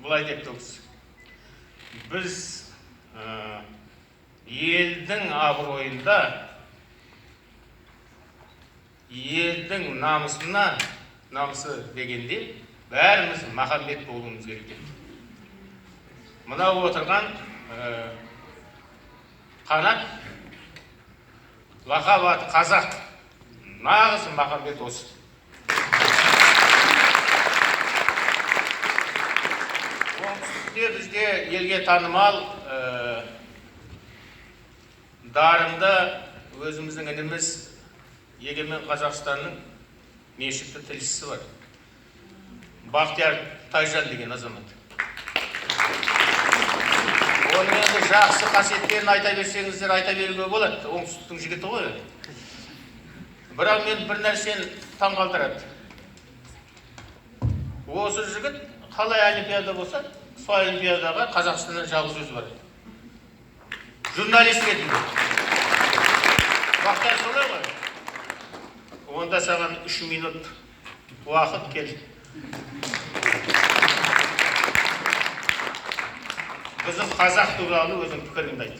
Бұлай деп тұрсыз. Біз елдің абыройында, елдің намысы дегенде бәріміз махамбет болуымыз керек. Мына отырған Қанат лақап аты Қазақ, нағыз махамбет осы. Оңтүстікте бізде елге танымал дарынды өзіміздің ініміз Егемен Қазақстанның меншікті тілшісі бар. Бақтияр Тайжан деген азамат. Оның енді жақсы қасиеттерін айта берсеңіздер, айта беруге болады. Оңтүстіктің жігіті ғой. Бірақ мен бір нәрсені таңғалдырады. Осы жігіт қалай олимпиада болса, сол олимпиадаға Қазақстаннан жалғыз өзі барады. Журналист ретінде. Бақтияр солай ғой. Онда саған 3 минут уақыт кел. Біздің қазақ туралы өзің пікіріңді айт.